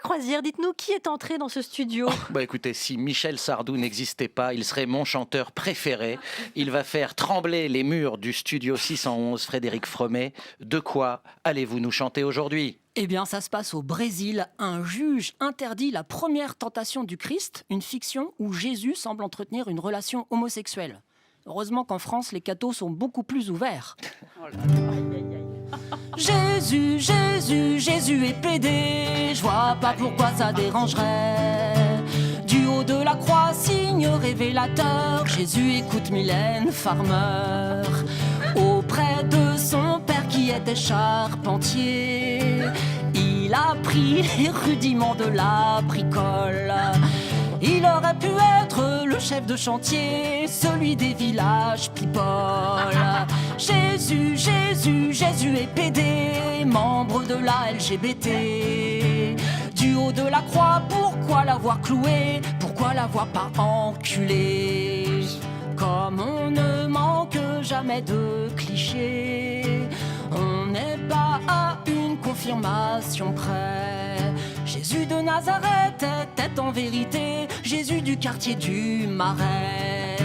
croisière. Dites-nous, qui est entré dans ce studio? Bah écoutez, si Michel Sardou n'existait pas, il serait mon chanteur préféré. Il va faire trembler les murs du studio 611, Frédéric Fromet. De quoi allez-vous nous chanter aujourd'hui? Eh bien, ça se passe au Brésil. Un juge interdit la première tentation du Christ, une fiction où Jésus semble entretenir une relation homosexuelle. Heureusement qu'en France, les cathos sont beaucoup plus ouverts. Jésus, Jésus, Jésus est pédé. Je vois pas pourquoi ça dérangerait. Du haut de la croix, signe révélateur. Jésus écoute Mylène Farmer. Auprès de son père qui était charpentier, il a appris les rudiments de la bricole. Il aurait pu être le chef de chantier, celui des villages people. Jésus, Jésus, Jésus est pédé, membre de la LGBT. Du haut de la croix, pourquoi l'avoir cloué? Pourquoi l'avoir pas enculé? Comme on ne manque jamais de clichés, on n'est pas à une confirmation près. Jésus de Nazareth était en vérité Jésus du quartier du Marais.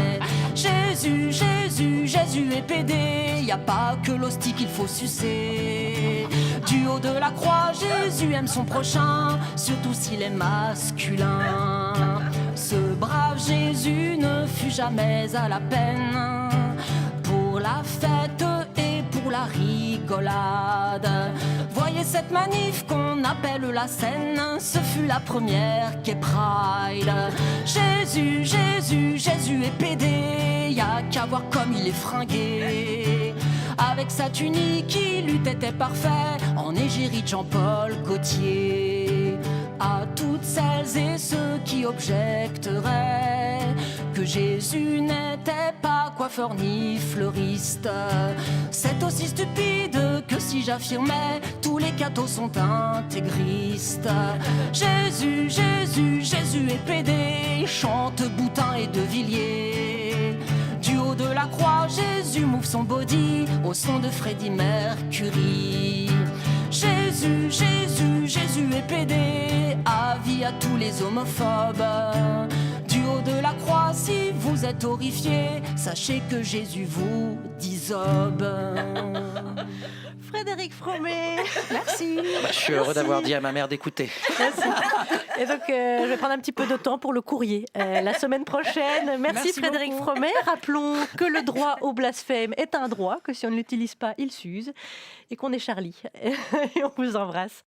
Jésus, Jésus, Jésus est pédé, y a pas que l'hostie qu'il faut sucer. Du haut de la croix, Jésus aime son prochain, surtout s'il est masculin. Ce brave Jésus ne fut jamais à la peine pour la fête et pour la rigolade. Voyez cette manif qu'on appelle la scène, ce fut la première qu'est Pride. Jésus, Jésus, Jésus est pédé, y a qu'à voir comme il est fringué. Avec sa tunique, il eût été parfait en égérie de Jean-Paul Gaultier. À toutes celles et ceux qui objecteraient que Jésus n'était pas coiffeur ni fleuriste, c'est aussi stupide que si j'affirmais tous les cathos sont intégristes. Jésus, Jésus, Jésus est pédé, chante Boutin et De Villiers. Du haut de la croix, Jésus move son body au son de Freddie Mercury. Jésus, Jésus, Jésus est pédé, avis à tous les homophobes. Du haut de la croix, si vous êtes horrifiés, sachez que Jésus vous disobe. Frédéric Fromet, merci. Je suis heureux d'avoir dit à ma mère d'écouter. Merci. Et donc, je vais prendre un petit peu de temps pour le courrier la semaine prochaine. Merci Frédéric beaucoup. Fromet. Rappelons que le droit au blasphème est un droit, que si on ne l'utilise pas, il s'use, et qu'on est Charlie. Et on vous embrasse.